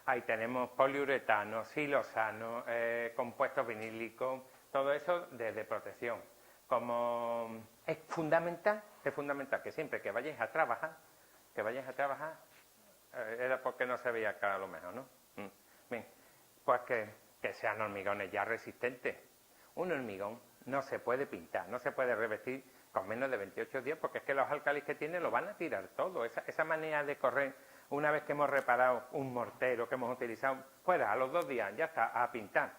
Ahí tenemos poliuretano, silosano, compuestos vinílicos, todo eso de protección. Como es fundamental que siempre que vayáis a trabajar, era porque no se veía acá a lo mejor, ¿no? Bien, pues que sean hormigones ya resistentes. Un hormigón no se puede pintar, no se puede revestir con menos de 28 días, porque es que los álcalis que tiene lo van a tirar todo. Esa manera de correr, una vez que hemos reparado un mortero que hemos utilizado, fuera, a los 2 días, ya está, a pintar,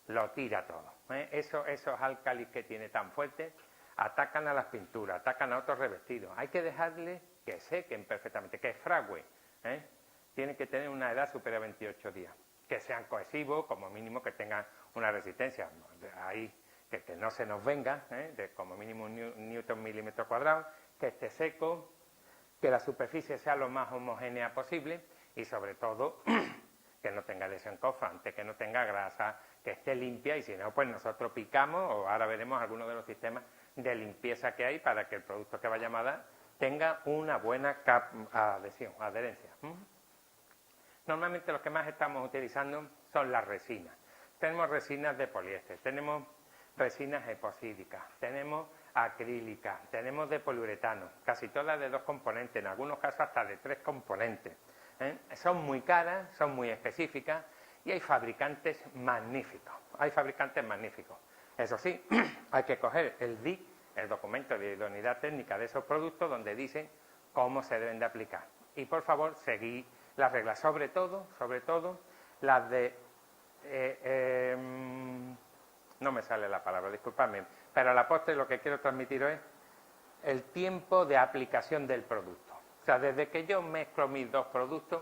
lo tira todo. Esos álcalis que tiene tan fuertes atacan a las pinturas, atacan a otros revestidos. Hay que dejarles que sequen perfectamente, que fragüen. Tienen que tener una edad superior a 28 días. Que sean cohesivos, como mínimo que tengan una resistencia. Ahí, que no se nos venga, de como mínimo un newton milímetro cuadrado, que esté seco, que la superficie sea lo más homogénea posible y sobre todo que no tenga desencofrante, que no tenga grasa, que esté limpia, y si no, pues nosotros picamos, o ahora veremos algunos de los sistemas de limpieza que hay para que el producto que vaya a dar tenga una buena adherencia. Normalmente los que más estamos utilizando son las resinas. Tenemos resinas de poliéster, tenemos resinas epoxídicas, tenemos acrílicas, tenemos de poliuretano, casi todas de 2 componentes, en algunos casos hasta de 3 componentes. Son muy caras, son muy específicas y hay fabricantes magníficos. Eso sí, hay que coger el DIC, el documento de idoneidad técnica de esos productos, donde dicen cómo se deben de aplicar. Y por favor, seguid las reglas, sobre todo las de... no me sale la palabra, disculpadme, pero a la postre lo que quiero transmitiros es el tiempo de aplicación del producto. O sea, desde que yo mezclo mis 2 productos,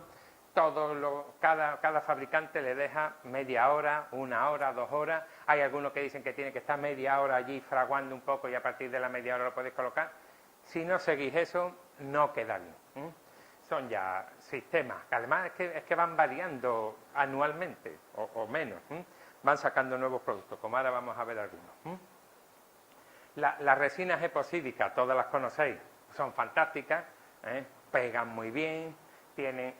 cada fabricante le deja media hora, 1 hora, 2 horas. Hay algunos que dicen que tiene que estar media hora allí fraguando un poco y a partir de la media hora lo podéis colocar. Si no seguís eso, no queda bien. Son ya sistemas que además es que van variando anualmente o menos. Van sacando nuevos productos, como ahora vamos a ver algunos. Las resinas epoxídicas, todas las conocéis, son fantásticas, pegan muy bien, tienen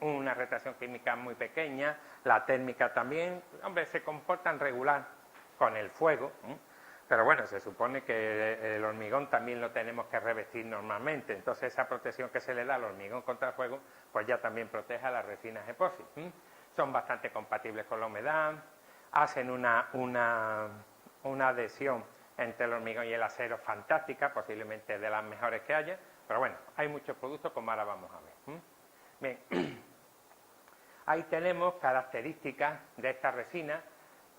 una retracción química muy pequeña, la térmica también, hombre, se comportan regular con el fuego, pero bueno, se supone que el hormigón también lo tenemos que revestir normalmente, entonces esa protección que se le da al hormigón contra el fuego, pues ya también protege a las resinas epóxi. Son bastante compatibles con la humedad, hacen una adhesión entre el hormigón y el acero fantástica, posiblemente de las mejores que haya, pero bueno, hay muchos productos como ahora vamos a ver. Bien, ahí tenemos características de esta resina.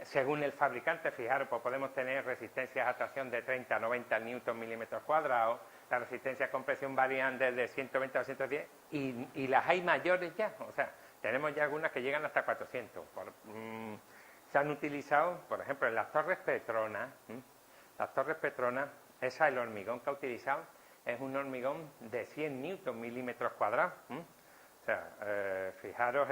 Según el fabricante, fijaros, pues podemos tener resistencias a tracción de 30 a 90 newton milímetros cuadrados, la resistencia a compresión varían desde 120 a 110 y las hay mayores ya, o sea, tenemos ya algunas que llegan hasta 400. Se han utilizado, por ejemplo, en las torres Petronas. Las torres Petronas, el hormigón que ha utilizado es un hormigón de 100 newton milímetros cuadrados. O sea, fijaros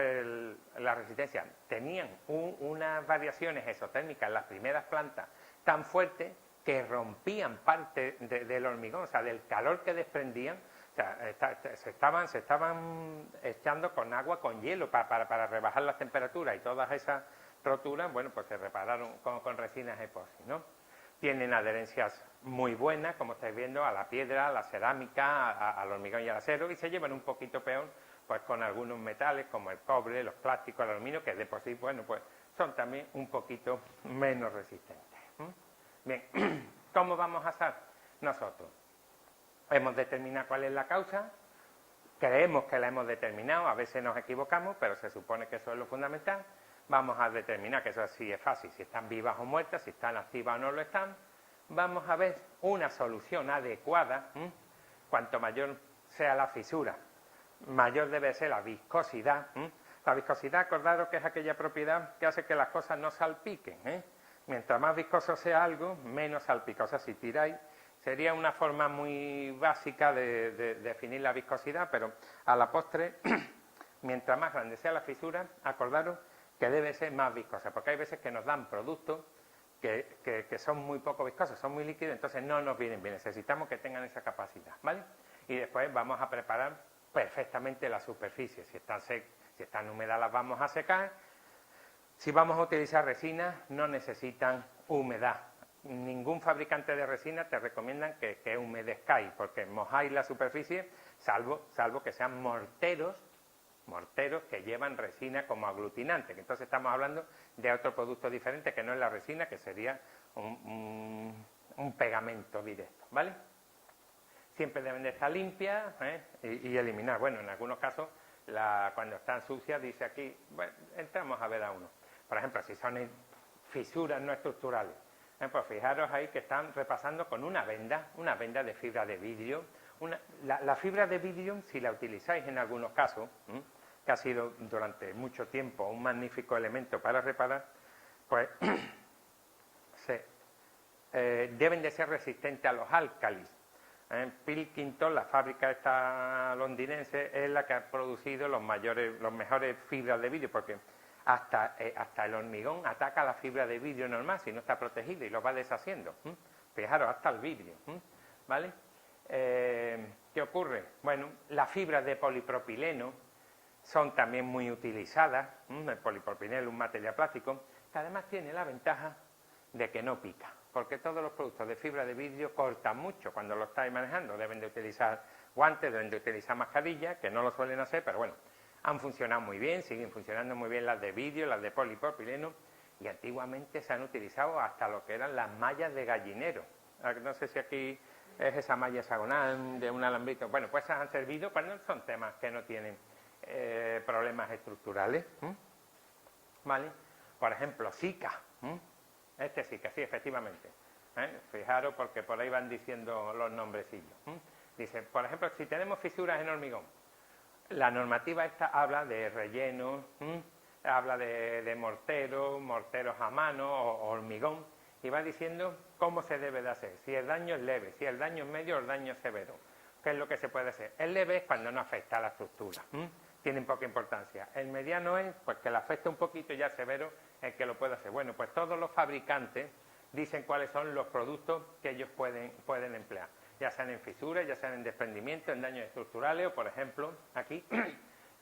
la resistencia. Tenían unas variaciones exotérmicas en las primeras plantas tan fuertes que rompían parte del hormigón, o sea, del calor que desprendían. O sea, se estaban echando con agua, con hielo, para rebajar las temperaturas, y todas esas roturas, bueno, pues se repararon con resinas epoxi, ¿no? Tienen adherencias muy buenas, como estáis viendo, a la piedra, a la cerámica, al hormigón y al acero, y se llevan un poquito peor pues con algunos metales como el cobre, los plásticos, el aluminio, que de por sí, bueno, pues son también un poquito menos resistentes. Bien, ¿cómo vamos a hacer nosotros? Hemos determinado cuál es la causa, creemos que la hemos determinado, a veces nos equivocamos, pero se supone que eso es lo fundamental. Vamos a determinar, que eso sí es fácil, si están vivas o muertas, si están activas o no lo están. Vamos a ver una solución adecuada. Cuanto mayor sea la fisura, mayor debe ser la viscosidad. La viscosidad, acordaros que es aquella propiedad que hace que las cosas no salpiquen. Mientras más viscoso sea algo, menos salpicosa. Si tiráis, sería una forma muy básica de definir la viscosidad, pero a la postre, mientras más grande sea la fisura, acordaros que debe ser más viscosa, porque hay veces que nos dan productos que son muy poco viscosos, son muy líquidos, entonces no nos vienen bien, necesitamos que tengan esa capacidad, ¿vale? Y después vamos a preparar perfectamente la superficie. Si están húmedas las vamos a secar. Si vamos a utilizar resinas, no necesitan humedad. Ningún fabricante de resina te recomiendan que humedezcáis, porque mojáis la superficie, salvo que sean morteros que llevan resina como aglutinante, que entonces estamos hablando de otro producto diferente que no es la resina, que sería un pegamento directo, ¿vale? Siempre deben de estar limpias y eliminar. Bueno, en algunos casos, cuando están sucias, dice aquí, bueno, entramos a ver a uno. Por ejemplo, si son fisuras no estructurales, pues fijaros ahí que están repasando con una venda de fibra de vidrio. La fibra de vidrio, si la utilizáis en algunos casos, que ha sido durante mucho tiempo un magnífico elemento para reparar, pues deben de ser resistentes a los álcalis. Pilkington, la fábrica esta londinense, es la que ha producido los mejores fibras de vidrio, porque hasta el hormigón ataca la fibra de vidrio normal si no está protegido y lo va deshaciendo. Fijaros, hasta el vidrio, ¿vale? ¿Qué ocurre? Bueno, las fibras de polipropileno son también muy utilizadas. El polipropileno es un material plástico que además tiene la ventaja de que no pica, porque todos los productos de fibra de vidrio cortan mucho cuando lo estáis manejando. Deben de utilizar guantes, deben de utilizar mascarillas, que no lo suelen hacer, pero bueno, han funcionado muy bien, siguen funcionando muy bien las de vidrio, las de polipropileno, y antiguamente se han utilizado hasta lo que eran las mallas de gallinero. No sé si aquí es esa malla hexagonal de un alambrito. Bueno, pues han servido cuando son temas que no tienen problemas estructurales. ¿Vale? Por ejemplo, Sika. Este Sika, sí, efectivamente. Fijaros, porque por ahí van diciendo los nombrecillos. Dice, por ejemplo, si tenemos fisuras en hormigón, la normativa esta habla de relleno, habla de morteros a mano o hormigón, y va diciendo cómo se debe de hacer, si el daño es leve, si el daño es medio o el daño es severo. ¿Qué es lo que se puede hacer? El leve es cuando no afecta a la estructura, tienen poca importancia. El mediano es pues que le afecta un poquito, y ya severo es que lo puede hacer. Bueno, pues todos los fabricantes dicen cuáles son los productos que ellos pueden emplear, ya sean en fisuras, ya sean en desprendimiento, en daños estructurales, o por ejemplo, aquí,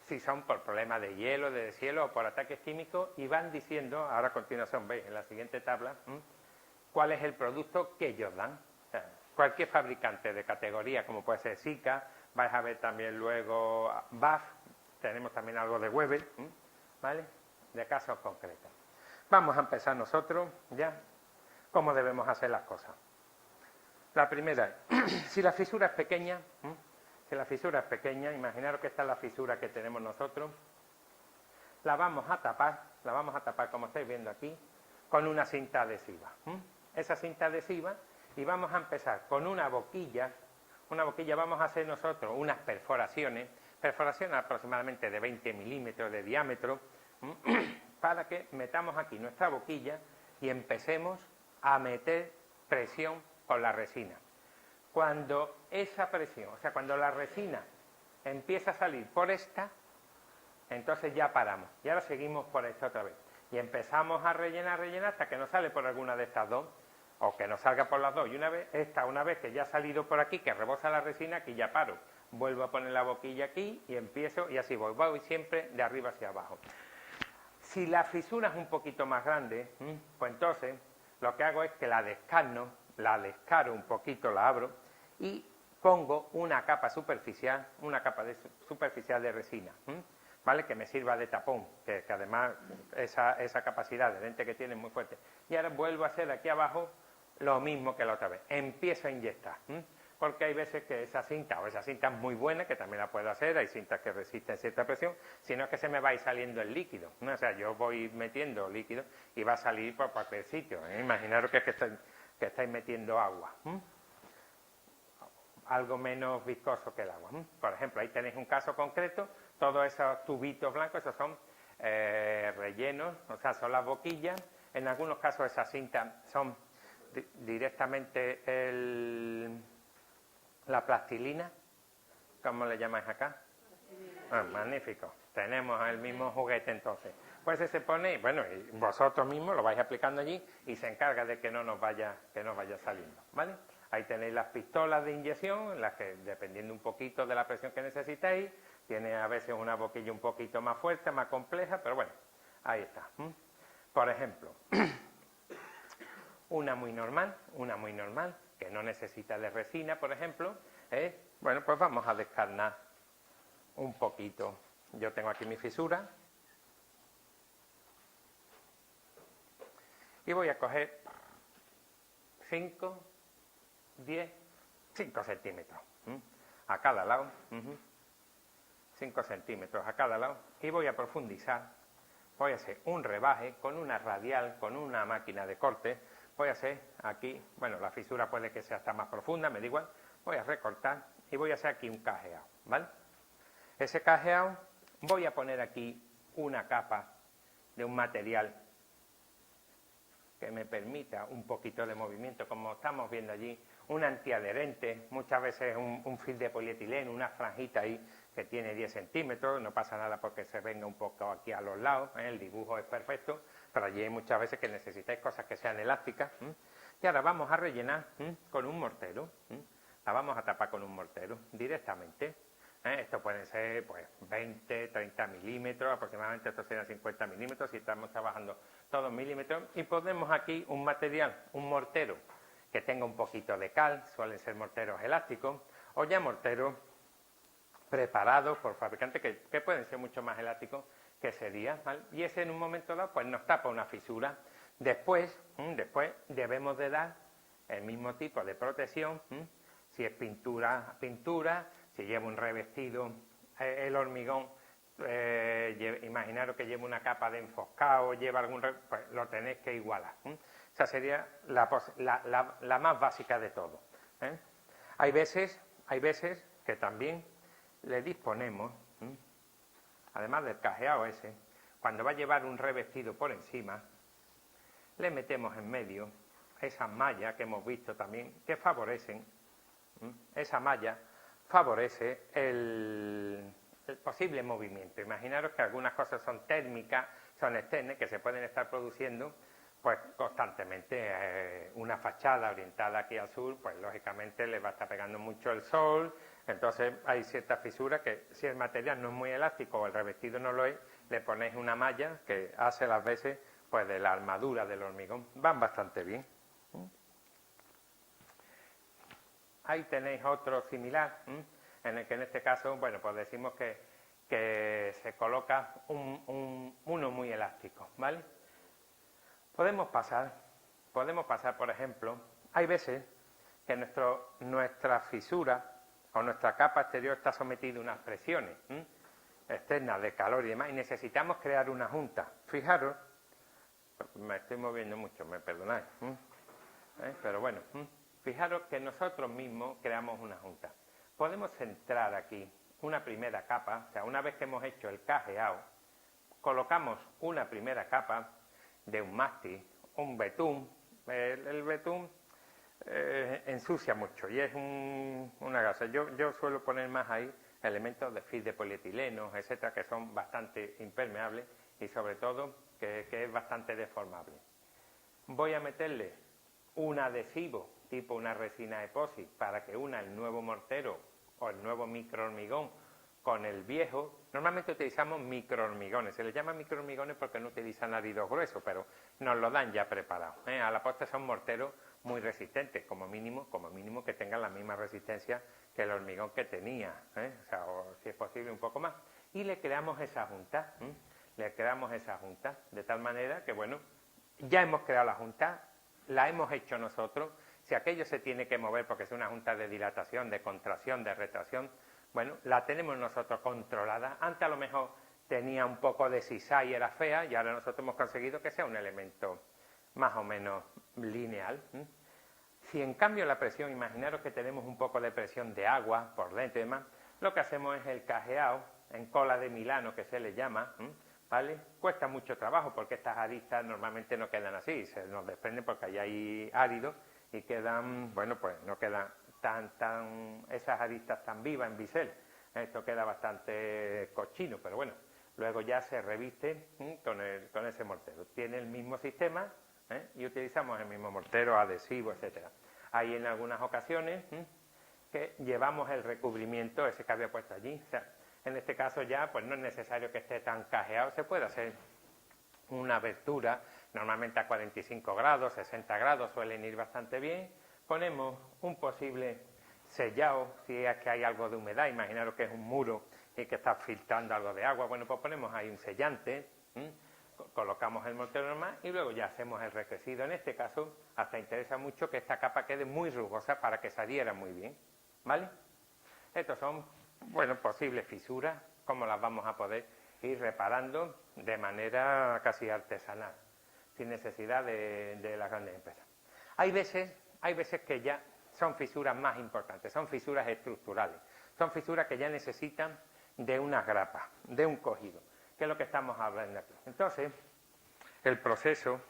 si son por problemas de hielo, de deshielo o por ataques químicos, y van diciendo, ahora a continuación veis en la siguiente tabla, cuál es el producto que ellos dan. O sea, cualquier fabricante de categoría, como puede ser Sika, vais a ver también luego BAF, tenemos también algo de Weber, ¿vale? De casos concretos. Vamos a empezar nosotros ya cómo debemos hacer las cosas. La primera es, si la fisura es pequeña, imaginaros que esta es la fisura que tenemos nosotros, la vamos a tapar como estáis viendo aquí, con una cinta adhesiva. Esa cinta adhesiva, y vamos a empezar con una boquilla, vamos a hacer nosotros unas perforaciones aproximadamente de 20 milímetros de diámetro, para que metamos aquí nuestra boquilla y empecemos a meter presión con la resina. Cuando esa presión, o sea, cuando la resina empieza a salir por esta, entonces ya paramos. Y ahora seguimos por esta otra vez. Y empezamos a rellenar hasta que nos sale por alguna de estas dos, o que nos salga por las dos. Y una vez que ya ha salido por aquí, que rebosa la resina, aquí ya paro. Vuelvo a poner la boquilla aquí y empiezo, y así voy siempre de arriba hacia abajo. Si la fisura es un poquito más grande, pues entonces lo que hago es que la descaro un poquito, la abro y pongo una capa superficial de resina, ¿vale? Que me sirva de tapón, que además esa capacidad de lente que tiene es muy fuerte. Y ahora vuelvo a hacer aquí abajo lo mismo que la otra vez. Empiezo a inyectar, porque hay veces que esa cinta es muy buena, que también la puedo hacer, hay cintas que resisten cierta presión, sino es que se me va a ir saliendo el líquido, ¿no? O sea, yo voy metiendo líquido y va a salir por cualquier sitio, Imaginaros que estáis metiendo agua, algo menos viscoso que el agua. Por ejemplo, ahí tenéis un caso concreto, todos esos tubitos blancos, esos son rellenos, o sea, son las boquillas. En algunos casos esas cintas son directamente la plastilina, ¿cómo le llamáis acá? Magnífico, tenemos el mismo juguete entonces. Pues ese se pone, bueno, y vosotros mismos lo vais aplicando allí y se encarga de que no nos vaya saliendo, ¿vale? Ahí tenéis las pistolas de inyección, en las que, dependiendo un poquito de la presión que necesitéis, tiene a veces una boquilla un poquito más fuerte, más compleja, pero bueno, ahí está. Por ejemplo, una muy normal, que no necesita de resina, por ejemplo, bueno, pues vamos a descarnar un poquito. Yo tengo aquí mi fisura y voy a coger 5 centímetros a cada lado, 5 centímetros a cada lado, y voy a profundizar. Voy a hacer un rebaje con una radial, con una máquina de corte. Voy a hacer aquí, bueno, la fisura puede que sea hasta más profunda, me da igual. Voy a recortar y voy a hacer aquí un cajeado, ¿vale? Ese cajeado voy a poner aquí una capa de un material que me permita un poquito de movimiento, como estamos viendo allí, un antiadherente, muchas veces un film de polietileno, una franjita ahí que tiene 10 centímetros, no pasa nada porque se venga un poco aquí a los lados, el dibujo es perfecto, pero allí hay muchas veces que necesitáis cosas que sean elásticas. Y ahora vamos a rellenar con un mortero, la vamos a tapar con un mortero directamente. Esto pueden ser pues 20, 30 milímetros, aproximadamente esto serían 50 milímetros si estamos trabajando todos milímetros, y ponemos aquí un material, un mortero que tenga un poquito de cal, suelen ser morteros elásticos, o ya morteros preparados por fabricantes que pueden ser mucho más elásticos que sería, ¿vale? Y ese en un momento dado pues nos tapa una fisura. Después debemos de dar el mismo tipo de protección, si es pintura, si lleva un revestido, el hormigón, imaginaros que lleva una capa de enfoscado, lleva algún, pues lo tenéis que igualar. Esa sería la más básica de todo. Hay veces que también le disponemos, además del cajeado ese, cuando va a llevar un revestido por encima, le metemos en medio esas mallas que hemos visto también, que favorecen, esa malla favorece el posible movimiento. Imaginaros que algunas cosas son térmicas, son externas, que se pueden estar produciendo pues constantemente. Una fachada orientada aquí al sur, pues lógicamente le va a estar pegando mucho el sol, entonces hay ciertas fisuras que si el material no es muy elástico o el revestido no lo es, le ponéis una malla que hace las veces pues de la armadura del hormigón. Van bastante bien. Ahí tenéis otro similar, en el que en este caso, bueno, pues decimos que se coloca uno muy elástico, ¿vale? Podemos pasar, por ejemplo, hay veces que nuestra fisura o nuestra capa exterior está sometida a unas presiones externas de calor y demás, y necesitamos crear una junta. Fijaros, me estoy moviendo mucho, me perdonáis, pero bueno, fijaros que nosotros mismos creamos una junta. Podemos centrar aquí una primera capa, o sea, una vez que hemos hecho el cajeado, colocamos una primera capa de un mástil, un betún. El betún ensucia mucho y es una gasa. Yo suelo poner más ahí elementos de film de polietileno, etcétera, que son bastante impermeables y sobre todo que es bastante deformable. Voy a meterle un adhesivo tipo una resina epoxi para que una el nuevo mortero o el nuevo microhormigón con el viejo. Normalmente utilizamos microhormigones, se les llama microhormigones porque no utilizan áridos gruesos, pero nos lo dan ya preparado. A la postre son morteros muy resistentes, como mínimo que tengan la misma resistencia que el hormigón que tenía, o sea, o si es posible un poco más. Y le creamos esa junta, de tal manera que, bueno, ya hemos creado la junta, la hemos hecho nosotros. Si aquello se tiene que mover porque es una junta de dilatación, de contracción, de retracción, bueno, la tenemos nosotros controlada. Antes a lo mejor tenía un poco de sisá y era fea, y ahora nosotros hemos conseguido que sea un elemento más o menos lineal. Si en cambio la presión, imaginaros que tenemos un poco de presión de agua por dentro y demás, lo que hacemos es el cajeado en cola de Milano, que se le llama, ¿vale? Cuesta mucho trabajo porque estas aristas normalmente no quedan así, se nos desprenden porque ahí hay árido y quedan, bueno, pues no quedan esas aristas tan vivas en bisel. Esto queda bastante cochino, pero bueno, luego ya se reviste con ese mortero. Tiene el mismo sistema y utilizamos el mismo mortero, adhesivo, etcétera. Hay en algunas ocasiones que llevamos el recubrimiento ese que había puesto allí. O sea, en este caso ya pues no es necesario que esté tan cajeado, se puede hacer una abertura, normalmente a 45 grados, 60 grados suelen ir bastante bien. Ponemos un posible sellado, si es que hay algo de humedad, imaginaros que es un muro y que está filtrando algo de agua, bueno, pues ponemos ahí un sellante, colocamos el mortero normal y luego ya hacemos el recrecido. En este caso, hasta interesa mucho que esta capa quede muy rugosa para que se adhiera muy bien, ¿vale? Estos son, bueno, posibles fisuras, como las vamos a poder ir reparando de manera casi artesanal, sin necesidad de las grandes empresas. Hay veces que ya son fisuras más importantes, son fisuras estructurales, son fisuras que ya necesitan de una grapa, de un cogido, que es lo que estamos hablando aquí. Entonces, el proceso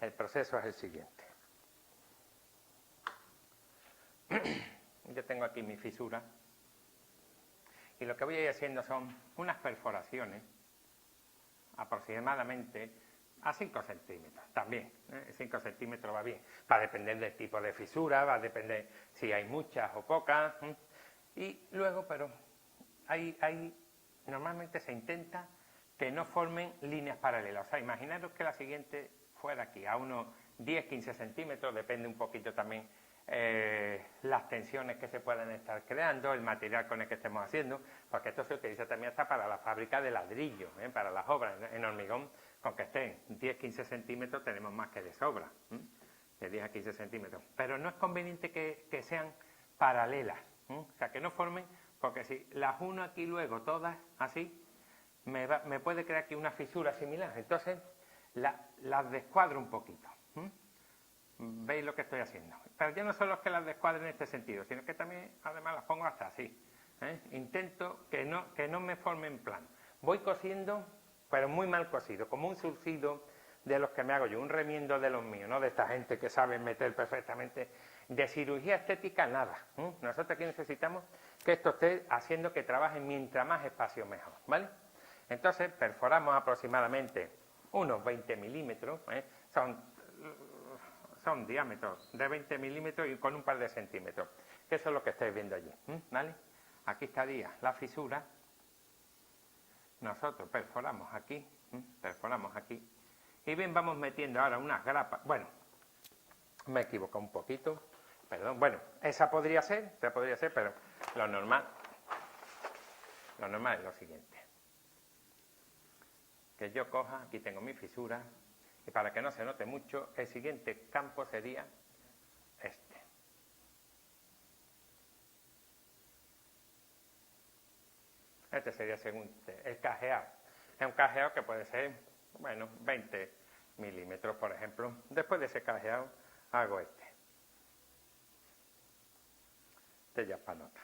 es el siguiente. Yo tengo aquí mi fisura y lo que voy a ir haciendo son unas perforaciones aproximadamente a 5 centímetros, también, 5 centímetros va bien, va a depender del tipo de fisura, va a depender si hay muchas o pocas, y luego, pero normalmente se intenta que no formen líneas paralelas, o sea, imaginaros que la siguiente fuera aquí, a unos 10-15 centímetros, depende un poquito también las tensiones que se puedan estar creando, el material con el que estemos haciendo, porque esto se utiliza también hasta para la fábrica de ladrillo, para las obras en hormigón, con que estén 10-15 centímetros tenemos más que de sobra, de 10 a 15 centímetros, pero no es conveniente que sean paralelas, o sea, que no formen, porque si las uno aquí luego todas así, me puede crear aquí una fisura similar, entonces las descuadro un poquito. ¿Veis lo que estoy haciendo? Pero ya no solo es que las descuadre en este sentido, sino que también además las pongo hasta así. Intento que no me formen plan. Voy cosiendo, pero muy mal cosido, como un surcido de los que me hago yo, un remiendo de los míos, no de esta gente que sabe meter perfectamente. De cirugía estética, nada. Nosotros aquí necesitamos que esto esté haciendo que trabaje mientras más espacio mejor, ¿vale? Entonces perforamos aproximadamente unos 20 milímetros, son diámetros de 20 milímetros y con un par de centímetros, que eso es lo que estáis viendo allí, ¿vale? Aquí estaría la fisura, nosotros perforamos aquí, y bien, vamos metiendo ahora unas grapas, bueno, me he equivocado un poquito, perdón, bueno, esa podría ser, pero lo normal es lo siguiente, que yo coja, aquí tengo mi fisura, y para que no se note mucho, el siguiente campo sería este. Este sería según el cajeado. Es un cajeado que puede ser, bueno, 20 milímetros, por ejemplo. Después de ese cajeado, hago este. Este ya es para nota.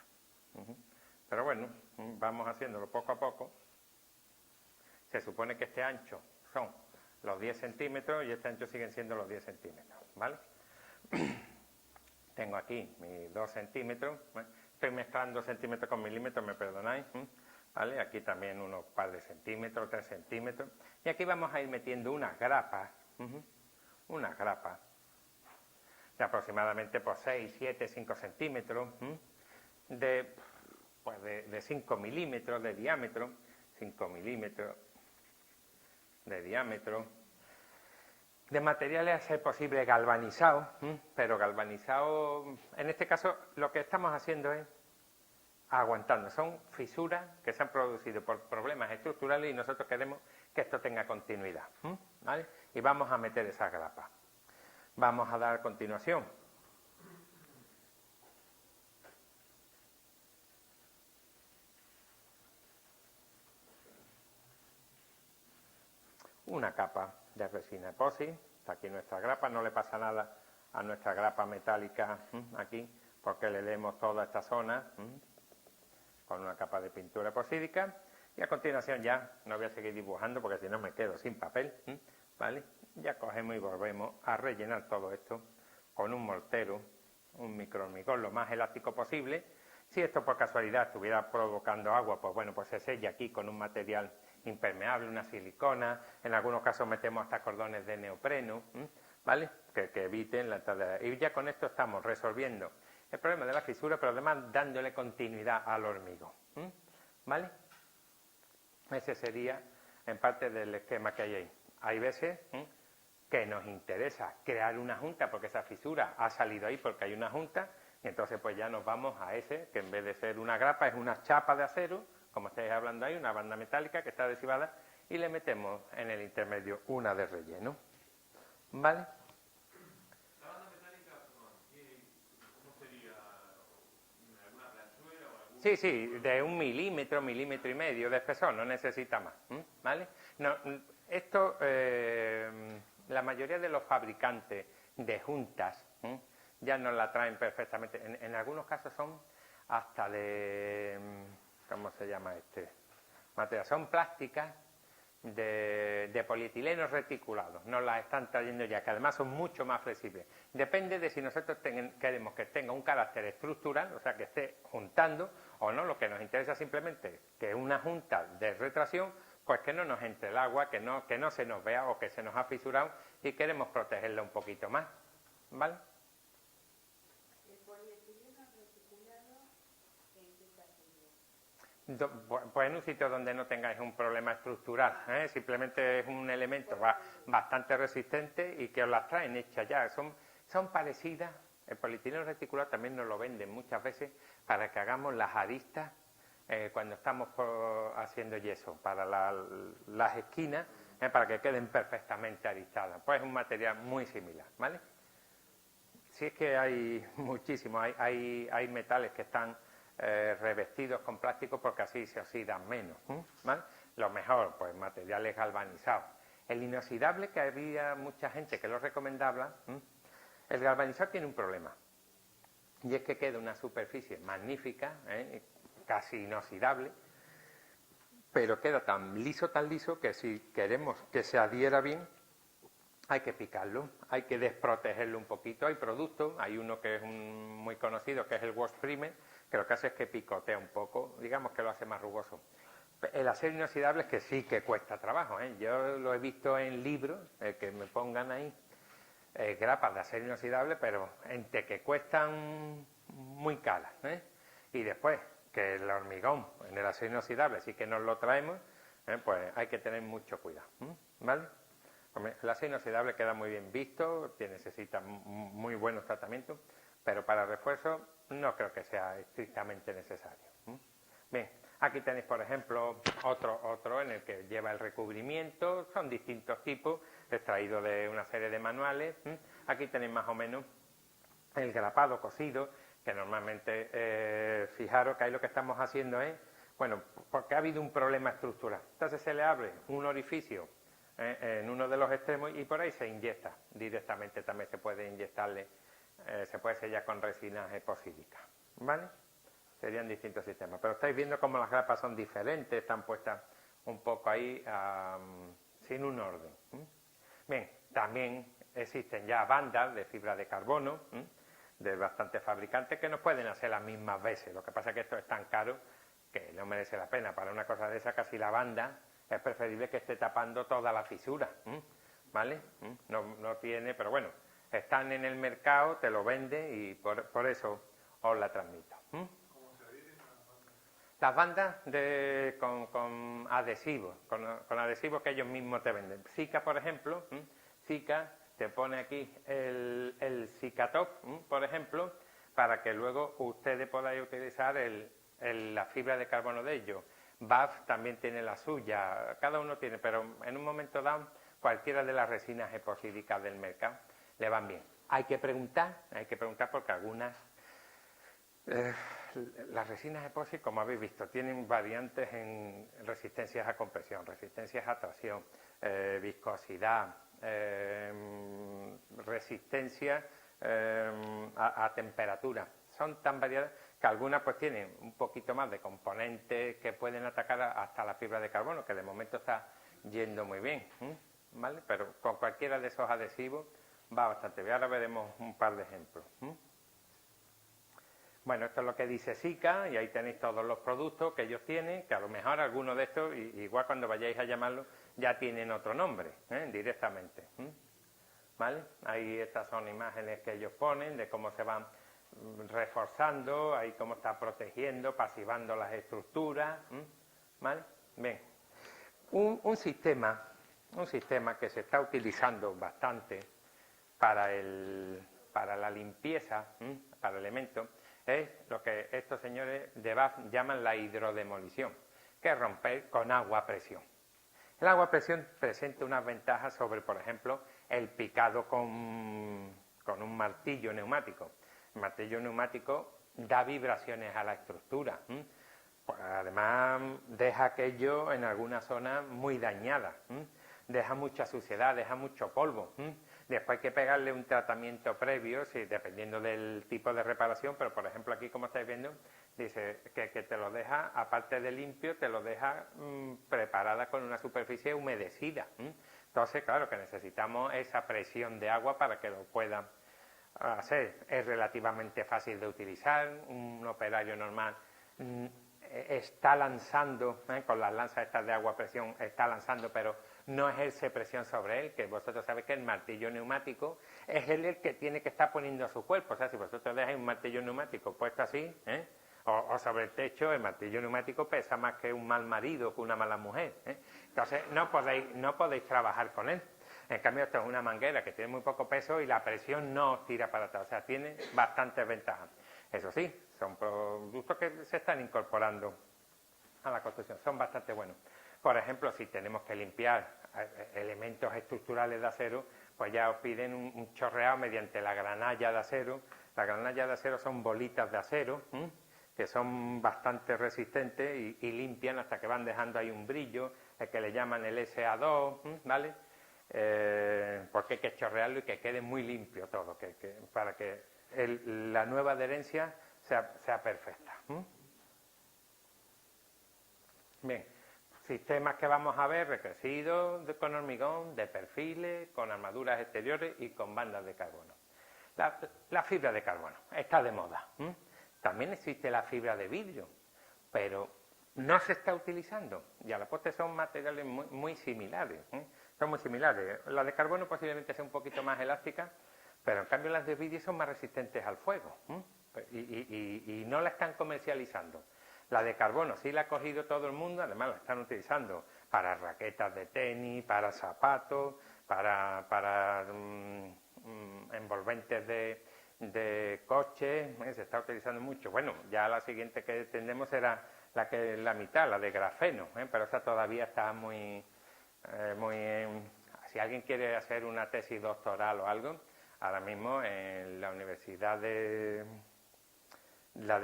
Pero bueno, vamos haciéndolo poco a poco. Se supone que este ancho son los 10 centímetros y este ancho siguen siendo los 10 centímetros, ¿vale? Tengo aquí mis 2 centímetros, estoy mezclando centímetros con milímetros, me perdonáis, ¿vale? Aquí también unos par de centímetros, 3 centímetros, y aquí vamos a ir metiendo unas grapas de aproximadamente por 6, 7, 5 centímetros, de 5 milímetros de diámetro, 5 milímetros de diámetro, de materiales a ser posible galvanizados, pero galvanizados, en este caso lo que estamos haciendo es aguantando, son fisuras que se han producido por problemas estructurales y nosotros queremos que esto tenga continuidad, ¿vale? Y vamos a meter esa grapa. Vamos a dar a continuación una capa de resina epoxi. Está aquí nuestra grapa, no le pasa nada a nuestra grapa metálica aquí, porque le leemos toda esta zona con una capa de pintura epoxídica. Y a continuación ya no voy a seguir dibujando porque si no me quedo sin papel, ¿vale? Ya cogemos y volvemos a rellenar todo esto con un mortero, un microhormigón lo más elástico posible. Si esto por casualidad estuviera provocando agua, pues bueno, pues se sella aquí con un material impermeable, una silicona, en algunos casos metemos hasta cordones de neopreno, ¿vale? Que eviten la entrada. Y ya con esto estamos resolviendo el problema de la fisura, pero además dándole continuidad al hormigón, ¿vale? Ese sería en parte del esquema que hay ahí. Hay veces que nos interesa crear una junta porque esa fisura ha salido ahí porque hay una junta, y entonces pues ya nos vamos a ese, que en vez de ser una grapa es una chapa de acero, como estáis hablando ahí, una banda metálica que está adhesivada, y le metemos en el intermedio una de relleno. ¿Vale? La banda metálica, ¿cómo sería? ¿Alguna planchuela o algún...? Sí, sí, de 1 milímetro, milímetro y medio de espesor, no necesita más. ¿Vale? No, esto, la mayoría de los fabricantes de juntas ya nos la traen perfectamente. En algunos casos son hasta de... ¿Cómo se llama este? Material. Son plásticas de polietileno reticulado. Nos las están trayendo ya, que además son mucho más flexibles. Depende de si nosotros queremos que tenga un carácter estructural, o sea, que esté juntando o no. Lo que nos interesa simplemente que una junta de retracción, pues que no nos entre el agua, que no se nos vea o que se nos ha fisurado y queremos protegerla un poquito más. ¿Vale? Pues en un sitio donde no tengáis un problema estructural, simplemente es un elemento bastante resistente y que os las traen hechas ya, son parecidas. El polietileno reticulado también nos lo venden muchas veces para que hagamos las aristas cuando estamos haciendo yeso, para las esquinas, para que queden perfectamente aristadas. Pues es un material muy similar, ¿vale? Si es que hay muchísimos, hay metales que están revestidos con plástico porque así se oxidan menos, ¿vale? Lo mejor, pues materiales galvanizados. El inoxidable, que había mucha gente que lo recomendaba, el galvanizado tiene un problema, y es que queda una superficie magnífica, casi inoxidable, pero queda tan liso, que si queremos que se adhiera bien, hay que picarlo, hay que desprotegerlo un poquito. Hay productos, hay uno que es muy conocido, que es el Wash Primer, que lo que hace es que picotea un poco, digamos que lo hace más rugoso. El acero inoxidable es que sí que cuesta trabajo, yo lo he visto en libros, que me pongan ahí grapas de acero inoxidable, pero entre que cuestan muy caras, y después que el hormigón en el acero inoxidable sí que nos lo traemos, pues hay que tener mucho cuidado, ¿vale? El acero inoxidable queda muy bien visto, necesita muy buenos tratamientos, pero para refuerzo no creo que sea estrictamente necesario. Bien, aquí tenéis, por ejemplo, otro en el que lleva el recubrimiento, son distintos tipos, extraídos de una serie de manuales. Aquí tenéis más o menos el grapado cosido, que normalmente, fijaros que ahí lo que estamos haciendo es, bueno, porque ha habido un problema estructural. Entonces se le abre un orificio en uno de los extremos y por ahí se inyecta directamente. También se puede inyectarle, se puede sellar con resina epoxídica, ¿vale? Serían distintos sistemas, pero estáis viendo cómo las grapas son diferentes, están puestas un poco ahí sin un orden. Bien, también existen ya bandas de fibra de carbono de bastantes fabricantes que nos pueden hacer las mismas veces. Lo que pasa es que esto es tan caro que no merece la pena. Para una cosa de esa, casi la banda es preferible que esté tapando toda la fisura, ¿vale? No tiene, pero bueno, están en el mercado, te lo venden y por eso os la transmito. ¿Cómo se adhieren Las bandas con adhesivos, con adhesivos que ellos mismos te venden. Zika, por ejemplo, Zika te pone aquí el Zicatop, por ejemplo, para que luego ustedes podáis utilizar la fibra de carbono de ellos. BAF también tiene la suya, cada uno tiene, pero en un momento dado cualquiera de las resinas epoxídicas del mercado le van bien. Hay que preguntar porque algunas, las resinas epoxi, como habéis visto, tienen variantes en resistencias a compresión, resistencias a tracción, viscosidad, resistencia a temperatura. Son tan variadas que algunas pues tienen un poquito más de componentes que pueden atacar hasta la fibra de carbono, que de momento está yendo muy bien, ¿vale? Pero con cualquiera de esos adhesivos va bastante bien. Ahora veremos un par de ejemplos. Bueno, esto es lo que dice Zika y ahí tenéis todos los productos que ellos tienen, que a lo mejor algunos de estos, igual cuando vayáis a llamarlo, ya tienen otro nombre, directamente. ¿vale? Ahí estas son imágenes que ellos ponen de cómo se van reforzando, ahí cómo está protegiendo, pasivando las estructuras, ¿vale? Bien, un sistema que se está utilizando bastante para la limpieza, para elementos, es lo que estos señores de Bath llaman la hidrodemolición, que es romper con agua a presión. El agua a presión presenta unas ventajas sobre, por ejemplo, el picado con un martillo neumático. El martillo neumático da vibraciones a la estructura. Pues además, deja aquello en alguna zona muy dañada. Deja mucha suciedad, deja mucho polvo. Después hay que pegarle un tratamiento previo, sí, dependiendo del tipo de reparación, pero por ejemplo aquí, como estáis viendo, dice que te lo deja, aparte de limpio, te lo deja preparada con una superficie humedecida. Entonces, claro que necesitamos esa presión de agua para que lo pueda hacer. Es relativamente fácil de utilizar, un operario normal está lanzando, con las lanzas estas de agua a presión, está lanzando, pero no ejerce presión sobre él, que vosotros sabéis que el martillo neumático es él el que tiene que estar poniendo a su cuerpo. O sea, si vosotros dejáis un martillo neumático puesto así, o sobre el techo, el martillo neumático pesa más que un mal marido, que una mala mujer. Entonces no podéis trabajar con él. En cambio, esto es una manguera que tiene muy poco peso y la presión no os tira para atrás. O sea, tiene bastantes ventajas. Eso sí, son productos que se están incorporando a la construcción, son bastante buenos. Por ejemplo, si tenemos que limpiar elementos estructurales de acero, pues ya os piden un chorreado mediante la granalla de acero. La granalla de acero son bolitas de acero, que son bastante resistentes y limpian hasta que van dejando ahí un brillo, el que le llaman el SA2, ¿vale? Porque hay que chorrearlo y que quede muy limpio todo, para que la nueva adherencia sea perfecta. Bien, sistemas que vamos a ver recrecidos con hormigón, de perfiles, con armaduras exteriores y con bandas de carbono. La fibra de carbono está de moda. También existe la fibra de vidrio, pero no se está utilizando. Y a la postre son materiales muy similares. Son muy similares. La de carbono posiblemente sea un poquito más elástica, pero en cambio las de vidrio son más resistentes al fuego. Y no la están comercializando. La de carbono sí la ha cogido todo el mundo, además la están utilizando para raquetas de tenis, para zapatos, para envolventes de coches, se está utilizando mucho. Bueno, ya la siguiente que tendremos será la mitad, la de grafeno, pero esa todavía está muy si alguien quiere hacer una tesis doctoral o algo, ahora mismo en la universidad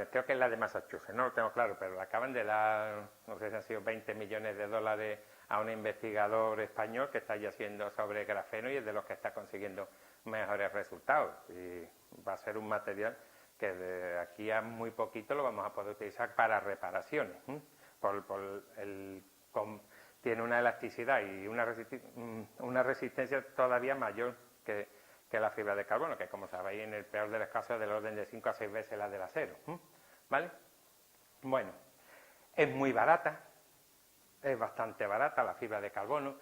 creo que es la de Massachusetts, no lo tengo claro, pero le acaban de dar, no sé si han sido 20 millones de dólares a un investigador español que está ya haciendo sobre grafeno y es de los que está consiguiendo mejores resultados. Y va a ser un material que de aquí a muy poquito lo vamos a poder utilizar para reparaciones. Tiene una elasticidad y una resistencia todavía mayor que la fibra de carbono, que como sabéis en el peor de los casos es del orden de 5 a 6 veces la del acero. ¿Vale? Bueno, es muy barata, es bastante barata la fibra de carbono.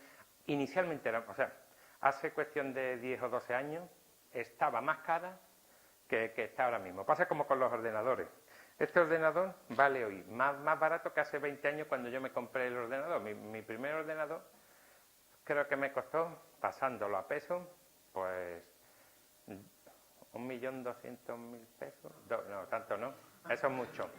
Inicialmente, hace cuestión de 10 o 12 años, estaba más cara que está ahora mismo. Pasa como con los ordenadores. Este ordenador vale hoy más barato que hace 20 años cuando yo me compré el ordenador. Mi primer ordenador creo que me costó, pasándolo a peso, pues 1.200.000 pesos. No, tanto no, eso es mucho.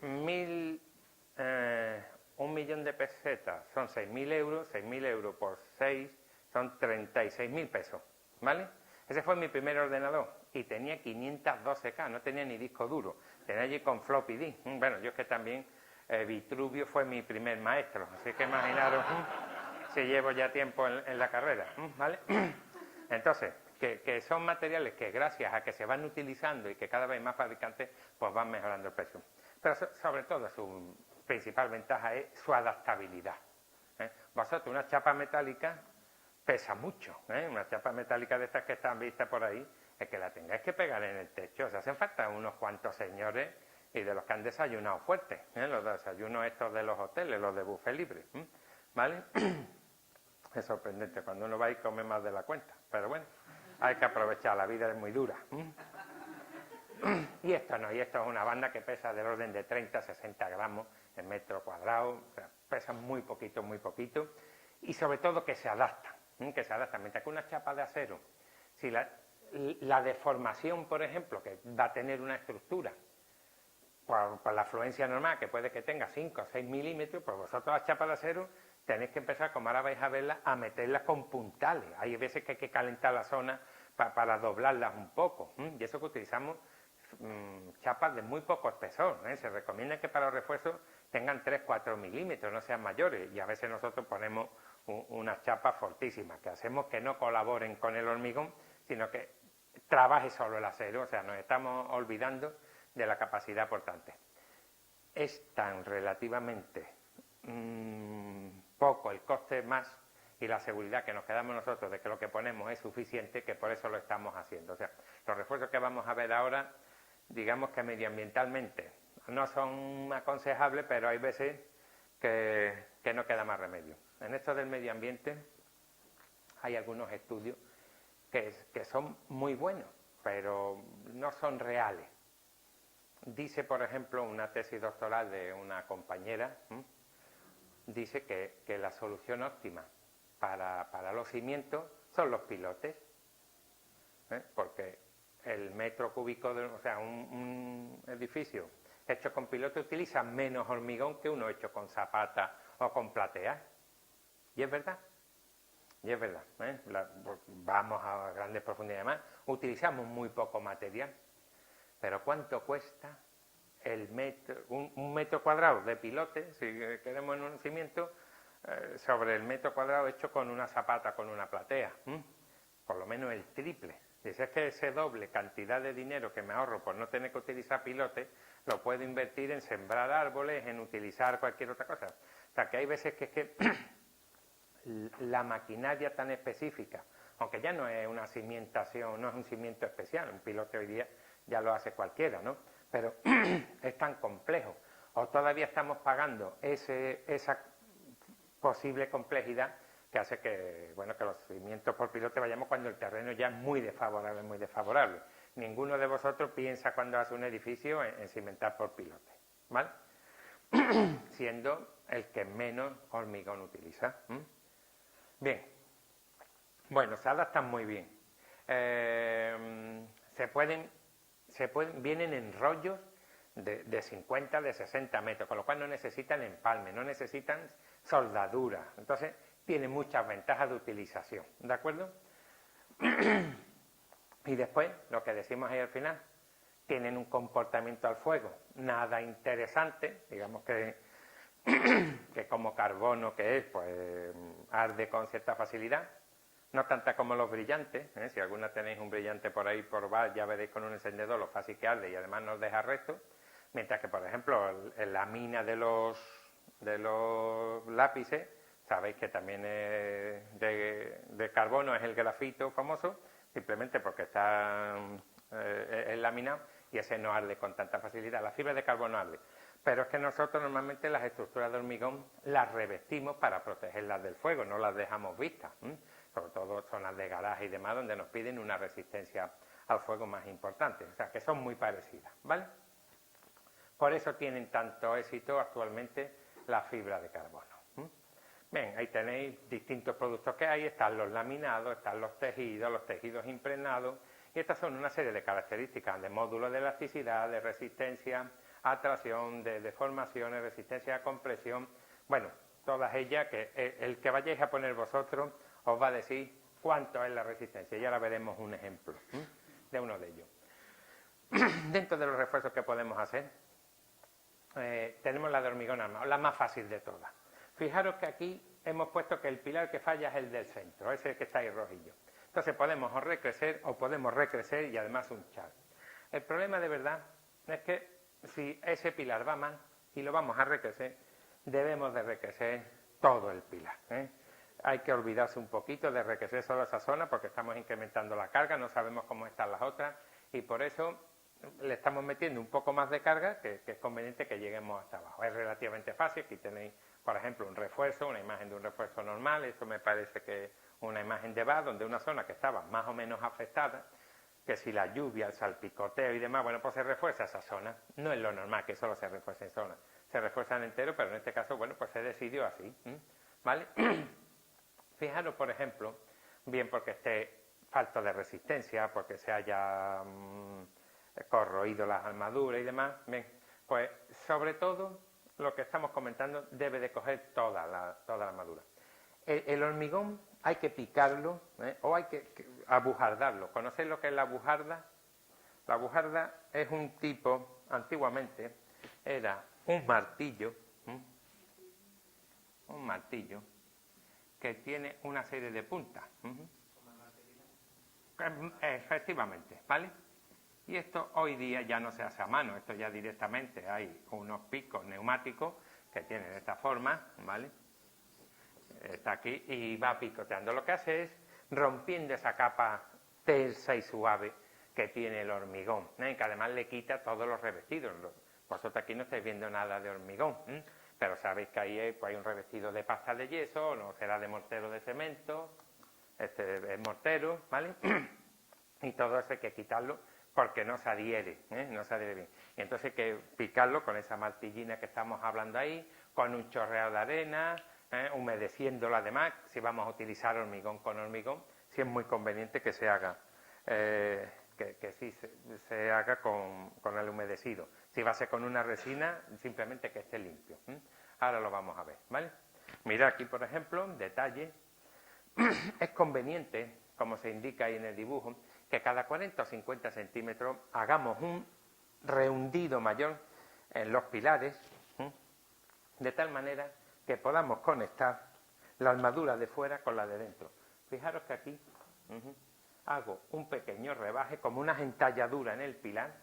1.000.000 de pesetas son 6.000 euros, 6.000 euros por 6 son 36.000 pesos, ¿vale? Ese fue mi primer ordenador y tenía 512K, no tenía ni disco duro, tenía allí con floppy disk. Bueno, yo es que también Vitruvio fue mi primer maestro, así que imaginaros si llevo ya tiempo en la carrera, ¿vale? Entonces, que son materiales que gracias a que se van utilizando y que cada vez más fabricantes, pues van mejorando el precio. Pero sobre todo su principal ventaja es su adaptabilidad. Vosotros, una chapa metálica pesa mucho, una chapa metálica de estas que están vistas por ahí, es que la tengáis que pegar en el techo. O sea, hacen falta unos cuantos señores y de los que han desayunado fuerte, los desayunos estos de los hoteles, los de buffet libre, ¿vale? Es sorprendente, cuando uno va y come más de la cuenta, pero bueno, hay que aprovechar, la vida es muy dura. Y esto no, y esto es una banda que pesa del orden de 30 a 60 gramos en metro cuadrado, o sea, pesan muy poquito, y sobre todo que se adaptan, mientras que una chapa de acero, si la deformación, por ejemplo, que va a tener una estructura, por la afluencia normal, que puede que tenga 5 o 6 milímetros, pues vosotros las chapas de acero tenéis que empezar, como ahora vais a verlas, a meterlas con puntales. Hay veces que hay que calentar la zona para doblarlas un poco, y eso que utilizamos chapas de muy poco espesor, se recomienda que para los refuerzos tengan 3-4 milímetros, no sean mayores, y a veces nosotros ponemos unas chapas fortísimas, que hacemos que no colaboren con el hormigón, sino que trabaje solo el acero, o sea, nos estamos olvidando de la capacidad portante. Es tan relativamente poco el coste más y la seguridad que nos quedamos nosotros de que lo que ponemos es suficiente, que por eso lo estamos haciendo. O sea, los refuerzos que vamos a ver ahora, digamos que medioambientalmente no son aconsejables, pero hay veces que no queda más remedio. En esto del medio ambiente hay algunos estudios que son muy buenos, pero no son reales. Dice, por ejemplo, una tesis doctoral de una compañera, dice que la solución óptima para los cimientos son los pilotes, porque el metro cúbico, o sea, un edificio hecho con pilote utiliza menos hormigón que uno hecho con zapata o con platea. Y es verdad. Vamos a grandes profundidades más, utilizamos muy poco material. Pero ¿cuánto cuesta un metro cuadrado de pilote, si queremos en un cimiento, sobre el metro cuadrado hecho con una zapata, con una platea? Por lo menos el triple. Si es que ese doble cantidad de dinero que me ahorro por no tener que utilizar pilote, lo puedo invertir en sembrar árboles, en utilizar cualquier otra cosa. O sea, que hay veces que es que la maquinaria tan específica, aunque ya no es una cimentación, no es un cimiento especial, un pilote hoy día ya lo hace cualquiera, ¿no? Pero es tan complejo, o todavía estamos pagando esa posible complejidad que hace que, bueno, que los cimientos por pilote vayamos cuando el terreno ya es muy desfavorable. Ninguno de vosotros piensa cuando hace un edificio en cimentar por pilote, ¿vale? Siendo el que menos hormigón utiliza. Bien, bueno, se adaptan muy bien. Vienen en rollos de 50, de 60 metros, con lo cual no necesitan empalme, no necesitan soldadura. Entonces, tiene muchas ventajas de utilización, ¿de acuerdo? Y después, lo que decimos ahí al final, tienen un comportamiento al fuego nada interesante, digamos que como carbono que es, pues arde con cierta facilidad, no tanta como los brillantes, si alguna tenéis un brillante por ahí por bar, ya veréis con un encendedor lo fácil que arde y además nos deja restos, mientras que, por ejemplo, la mina de los lápices, sabéis que también es de carbono, es el grafito famoso, simplemente porque está laminado y ese no arde con tanta facilidad. La fibra de carbono arde, pero es que nosotros normalmente las estructuras de hormigón las revestimos para protegerlas del fuego, no las dejamos vistas, sobre todo zonas de garaje y demás donde nos piden una resistencia al fuego más importante, o sea que son muy parecidas, ¿vale? Por eso tienen tanto éxito actualmente la fibra de carbono. Bien, ahí tenéis distintos productos que hay, están los laminados, están los tejidos impregnados, y estas son una serie de características de módulos de elasticidad, de resistencia a tracción, de deformaciones, resistencia a compresión. Bueno, todas ellas que el que vayáis a poner vosotros os va a decir cuánto es la resistencia. Y ahora veremos un ejemplo de uno de ellos. Dentro de los refuerzos que podemos hacer, tenemos la de hormigón armado, la más fácil de todas. Fijaros que aquí hemos puesto que el pilar que falla es el del centro, ese que está ahí rojillo. Entonces podemos o recrecer o podemos recrecer y además unchar. El problema de verdad es que si ese pilar va mal y lo vamos a recrecer, debemos de recrecer todo el pilar. Hay que olvidarse un poquito de recrecer solo esa zona porque estamos incrementando la carga, no sabemos cómo están las otras y por eso le estamos metiendo un poco más de carga que es conveniente que lleguemos hasta abajo. Es relativamente fácil, aquí tenéis por ejemplo, un refuerzo, una imagen de un refuerzo normal, esto me parece que una imagen de VAR, donde una zona que estaba más o menos afectada, que si la lluvia, el salpicoteo y demás, bueno, pues se refuerza esa zona. No es lo normal que solo se refuerce en zonas, se refuerzan entero, pero en este caso, bueno, pues se decidió así, ¿vale? Fijaros, por ejemplo, bien porque esté falto de resistencia, porque se haya corroído las armaduras y demás, bien, pues sobre todo lo que estamos comentando debe de coger toda la armadura. El hormigón hay que picarlo, o hay que abujardarlo. ¿Conocéis lo que es la bujarda? La bujarda es un tipo, antiguamente, era un martillo que tiene una serie de puntas. Efectivamente, ¿vale? Y esto hoy día ya no se hace a mano, esto ya directamente hay unos picos neumáticos que tienen esta forma, ¿vale? Está aquí y va picoteando. Lo que hace es rompiendo esa capa tersa y suave que tiene el hormigón, que además le quita todos los revestidos. Vosotros aquí no estáis viendo nada de hormigón, pero sabéis que ahí hay un revestido de pasta de yeso, no será de mortero de cemento, este es mortero, ¿vale? Y todo eso hay que quitarlo porque no se adhiere, no se adhiere bien. Y entonces hay que picarlo con esa martillina que estamos hablando ahí, con un chorreado de arena, humedeciéndolo además. Si vamos a utilizar hormigón con hormigón, sí es muy conveniente que se haga, que sí se haga con el humedecido. Si va a ser con una resina, simplemente que esté limpio. Ahora lo vamos a ver, ¿vale? Mirad aquí, por ejemplo, detalle. Es conveniente, como se indica ahí en el dibujo, que cada 40 o 50 centímetros hagamos un rehundido mayor en los pilares, de tal manera que podamos conectar la armadura de fuera con la de dentro. Fijaros que aquí hago un pequeño rebaje, como una entalladura en el pilar.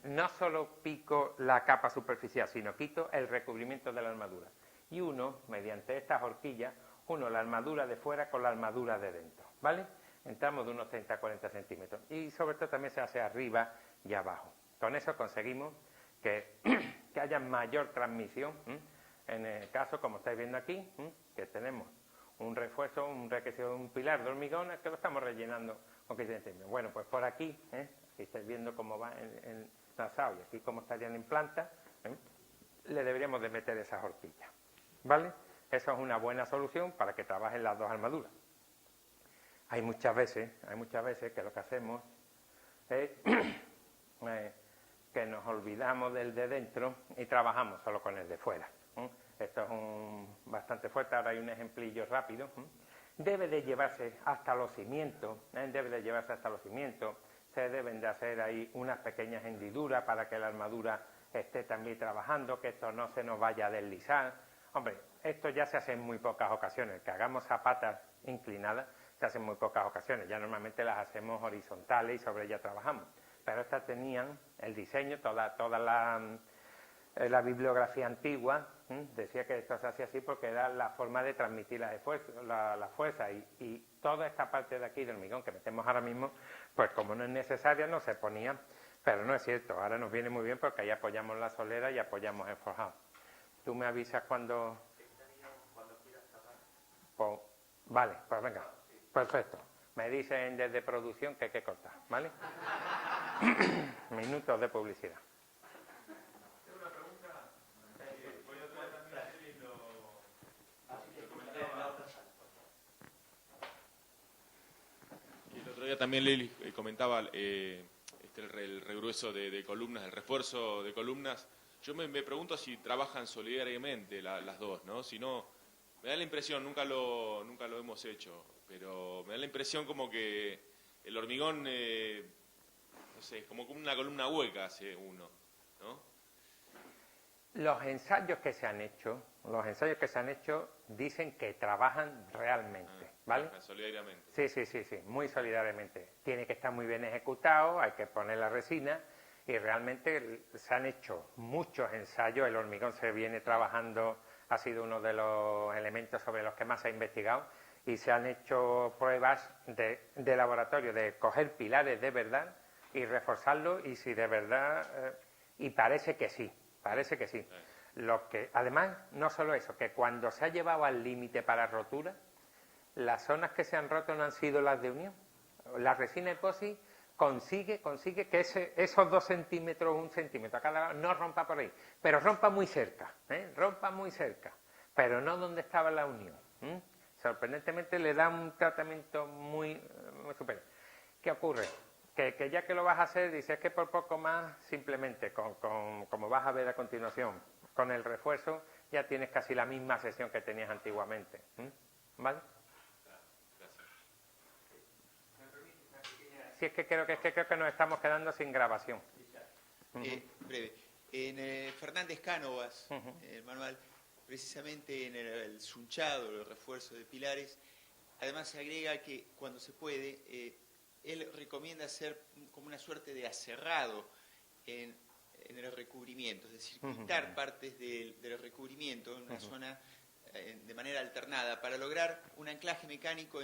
No solo pico la capa superficial, sino quito el recubrimiento de la armadura. Y uno, mediante estas horquillas, la armadura de fuera con la armadura de dentro, ¿vale? Entramos de unos 30 a 40 centímetros. Y sobre todo también se hace arriba y abajo. Con eso conseguimos que haya mayor transmisión. En el caso, como estáis viendo aquí, que tenemos un refuerzo, un pilar de hormigón que lo estamos rellenando con 15 centímetros. Bueno, pues por aquí, aquí estáis viendo cómo va enlazado y aquí cómo estarían en planta, le deberíamos de meter esas horquillas, ¿vale? Eso es una buena solución para que trabajen las dos armaduras. Hay muchas veces que lo que hacemos es que nos olvidamos del de dentro y trabajamos solo con el de fuera. Esto es bastante fuerte, ahora hay un ejemplillo rápido. Debe de llevarse hasta los cimientos, se deben de hacer ahí unas pequeñas hendiduras para que la armadura esté también trabajando, que esto no se nos vaya a deslizar. Hombre, esto ya se hace en muy pocas ocasiones, que hagamos zapatas inclinadas se hace en muy pocas ocasiones, ya normalmente las hacemos horizontales y sobre ellas trabajamos, pero estas tenían el diseño, toda la bibliografía antigua decía que esto se hacía así porque era la forma de transmitir la fuerza y toda esta parte de aquí del hormigón que metemos ahora mismo, pues como no es necesaria no se ponía, pero no es cierto, ahora nos viene muy bien porque ahí apoyamos la solera y apoyamos el forjado. Tú me avisas cuando quieras trabajar. Pues, vale, pues venga, perfecto. Me dicen desde producción que hay que cortar, ¿vale? Minutos de publicidad. Tengo una pregunta. Voy a traer también el otro día también Lili comentaba el regrueso de columnas, el refuerzo de columnas. Yo me pregunto si trabajan solidariamente las dos, ¿no? Si no, me da la impresión, nunca lo hemos hecho, pero me da la impresión como que el hormigón, no sé, es como una columna hueca hace uno, ¿no? Los ensayos que se han hecho dicen que trabajan realmente, ¿vale? Solidariamente. Sí, muy solidariamente. Tiene que estar muy bien ejecutado, hay que poner la resina y realmente se han hecho muchos ensayos, el hormigón se viene trabajando, ha sido uno de los elementos sobre los que más se ha investigado y se han hecho pruebas de laboratorio de coger pilares de verdad y reforzarlos y si de verdad, y parece que sí. Además, no solo eso, que cuando se ha llevado al límite para rotura, las zonas que se han roto no han sido las de unión. La resina epoxi consigue que esos 2 centímetros, 1 centímetro a cada lado no rompa por ahí, pero rompa muy cerca, pero no donde estaba la unión. Sorprendentemente le da un tratamiento muy superior. ¿Qué ocurre? Que ya que lo vas a hacer, dices que por poco más, simplemente, como vas a ver a continuación, con el refuerzo, ya tienes casi la misma sesión que tenías antiguamente. ¿Vale? Si es que creo que nos estamos quedando sin grabación. Breve. En Fernández Cánovas, el manual, precisamente en el sunchado, el refuerzo de pilares, además se agrega que cuando se puede, él recomienda hacer como una suerte de aserrado en el recubrimiento, es decir, quitar partes del recubrimiento en una zona de manera alternada para lograr un anclaje mecánico